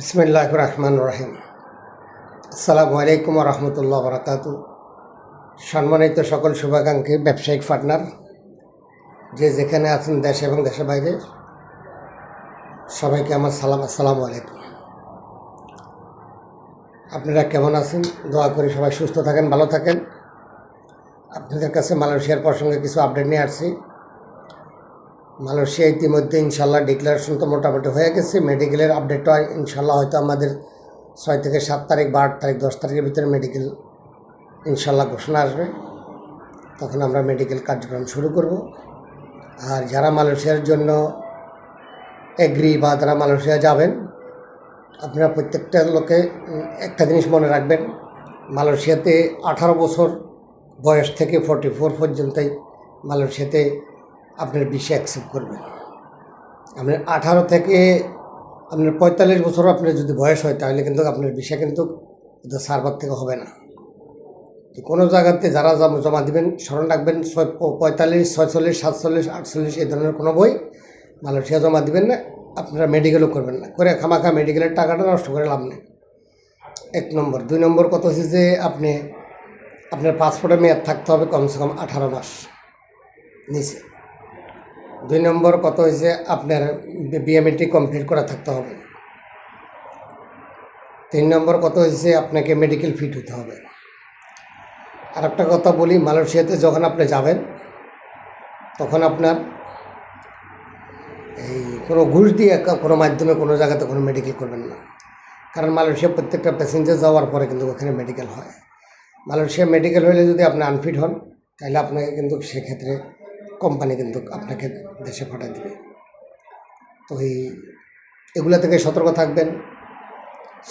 বিসমিল্লাহির রহমানির রহিম। আসসালামু আলাইকুম ওয়া রাহমাতুল্লাহি ওয়া বারাকাতুহু। সম্মানিত সকল শুভাকাঙ্ক্ষী ব্যবসায়িক পার্টনার যে যেখানে আছেন দেশে এবং দেশের বাইরে, সবাইকে আমার সালাম। আসসালামু আলাইকুম। আপনারা কেমন আছেন? দোয়া করি সবাই সুস্থ থাকেন, ভালো থাকেন। আপনাদের কাছে মালয়েশিয়ার প্রসঙ্গে কিছু আপডেট নিয়ে আসছি। মালয়েশিয়া ইতিমধ্যে ইনশাল্লাহ ডিক্লারেশন তো মোটামুটি হয়ে গেছে। মেডিকেলের আপডেটটা ইনশাল্লাহ হয়তো আমাদের 6 থেকে 7 তারিখ বা 8 তারিখ 10 তারিখের ভিতরে মেডিকেল ইনশাল্লাহ ঘোষণা আসবে। তখন আমরা মেডিকেল কার্যক্রম শুরু করব। আর যারা মালয়েশিয়ার জন্য এগ্রি বা যারা মালয়েশিয়া যাবেন, আপনারা প্রত্যেকটা লোকে একটা জিনিস মনে রাখবেন, মালয়েশিয়াতে 18 বছর বয়স থেকে 44 পর্যন্তই মালয়েশিয়াতে আপনার ভিসা অ্যাকসেপ্ট করবেন। আপনার 18 থেকে আপনার 45 বছর আপনার যদি বয়স হয়, তাহলে কিন্তু আপনার ভিসা কিন্তু সার্ভার থেকে হবে না। কোনো জায়গাতে যারা জমা দেবেন স্মরণ রাখবেন, 45, 46, 47, 48 এই ধরনের কোনো বই মালয়েশিয়া জমা দেবেন না। আপনারা মেডিকেলও করবেন না, করে খামাখা মেডিকেলের টাকাটা নষ্ট করে লাভ নেই। 1 নম্বর। 2 নম্বর কথা হচ্ছে যে আপনার পাসপোর্টের মেয়াদ থাকতে হবে কমসে কম 18 মাস নিচে। 2 নম্বর কথা হয়েছে আপনার বিএমএটি কমপ্লিট করা থাকতে হবে। 3 নম্বর কথা হয়েছে আপনাকে মেডিকেল ফিট হতে হবে। আর একটা কথা বলি, মালয়েশিয়াতে যখন আপনি যাবেন তখন আপনার এই কোনো ঘুষ দিয়ে কোনো মাধ্যমে কোনো জায়গাতে কোনো মেডিকেল করবেন না। কারণ মালয়েশিয়া প্রত্যেকটা প্যাসেঞ্জার যাওয়ার পরে কিন্তু ওখানে মেডিকেল হয়। মালয়েশিয়া মেডিকেল হলে যদি আপনি আনফিট হন, তাহলে আপনাকে কিন্তু সেক্ষেত্রে কোম্পানি কিন্তু আপনাকে দেশে পাঠিয়ে দেবে। তো এগুলো থেকে সতর্ক থাকবেন।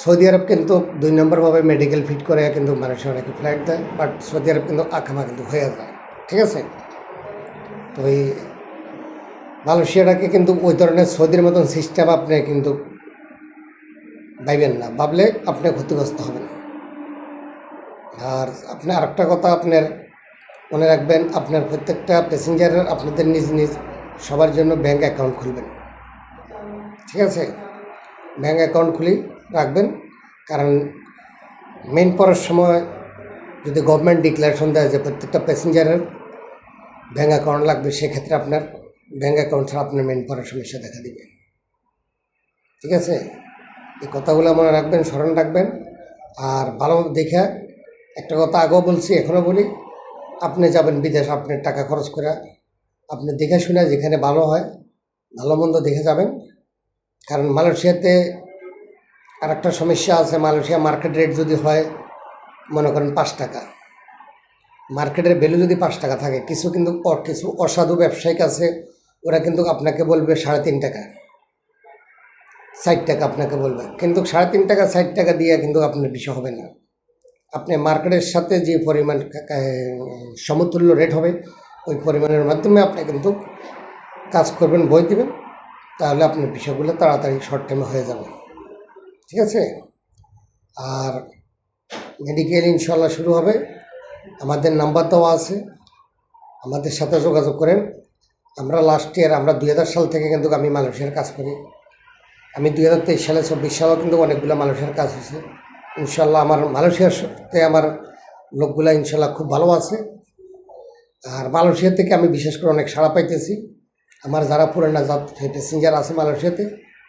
সৌদি আরব কিন্তু 2 নম্বরভাবে মেডিকেল ফিট করে কিন্তু মালয়েশিয়া অনেকে ফ্লাইট দেয়, বাট সৌদি আরব কিন্তু আকামা কিন্তু হয়ে যায়। ঠিক আছে? তো মালয়েশিয়াটাকে কিন্তু ওই ধরনের সৌদির মতন সিস্টেম আপনি কিন্তু ভাইবেন না, ভাবলে আপনি ক্ষতিগ্রস্ত হবেন। আর আপনি আরেকটা কথা আপনার মনে রাখবেন, আপনার প্রত্যেকটা প্যাসেঞ্জারের আপনাদের নিজ নিজ সবার জন্য ব্যাঙ্ক অ্যাকাউন্ট খুলবেন। ঠিক আছে? ব্যাঙ্ক অ্যাকাউন্ট খুলি রাখবেন, কারণ মেন পড়ার সময় যদি গভর্নমেন্ট ডিক্লারেশন দেয় যে প্রত্যেকটা প্যাসেঞ্জারের ব্যাঙ্ক অ্যাকাউন্ট লাগবে, সেক্ষেত্রে আপনার ব্যাঙ্ক অ্যাকাউন্ট ছাড়া আপনার মেন পড়ার সমস্যা দেখা দিবে। ঠিক আছে? এই কথাগুলো মনে রাখবেন, স্মরণ রাখবেন। আর ভালো দেখে, একটা কথা আগেও বলছি এখনও বলি, আপনি যাবেন বিদেশ, আপনার টাকা খরচ করে আপনি দেখে শুনে যেখানে ভালো হয় ভালো মন্দ দেখে যাবেন। কারণ মালয়েশিয়াতে আর একটা সমস্যা আছে, মালয়েশিয়া মার্কেট রেট যদি হয় মনে করেন 5 টাকা, মার্কেটের ভ্যালু যদি 5 টাকা থাকে, কিছু অসাধু ব্যবসায়িক আছে, ওরা কিন্তু আপনাকে বলবে 3.5 টাকা, 60 টাকা আপনাকে বলবে, কিন্তু 3.5 টাকা 60 টাকা দিয়ে কিন্তু আপনার বিষয় হবে না। আপনি মার্কেটের সাথে যে পরিমাণ সমতুল্য রেট হবে, ওই পরিমাণের মাধ্যমে আপনি কিন্তু কাজ করবেন, বই দেবেন, তাহলে আপনার বিষয়গুলো তাড়াতাড়ি শর্ট টাইমে হয়ে যাবে। ঠিক আছে? আর মেডিকেল ইনশাল্লাহ শুরু হবে। আমাদের নাম্বার দেওয়া আছে, আমাদের সাথে যোগাযোগ করেন। আমরা লাস্ট ইয়ার 2000 সাল থেকে কিন্তু আমি মালয়েশিয়ার কাজ করি। আমি 2023 সালে 24 সালেও কিন্তু অনেকগুলো মালয়েশিয়ার কাজ হয়েছে। ইনশাল্লাহ আমার মালয়েশিয়াতে আমার লোকগুলা ইনশাল্লাহ খুব ভালো আছে। আর মালয়েশিয়া থেকে আমি বিশেষ করে অনেক সাড়া পাইতেছি। আমার যারা পুরানা প্যাসেঞ্জার আছে মালয়েশিয়াতে,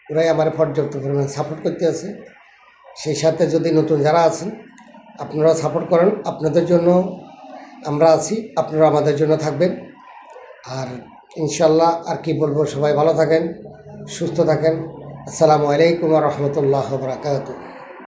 ওরাই আমার পর্যাপ্ত পরিমাণ সাপোর্ট করতে আছে। সেই সাথে যদি নতুন যারা আছেন, আপনারা সাপোর্ট করেন, আপনাদের জন্য আমরা আছি, আপনারা আমাদের জন্য থাকবেন। আর ইনশাল্লাহ আর কি বলবো, সবাই ভালো থাকেন, সুস্থ থাকেন। আসসালামু আলাইকুম ওয়া রাহমাতুল্লাহি ওয়া বারাকাতুহু।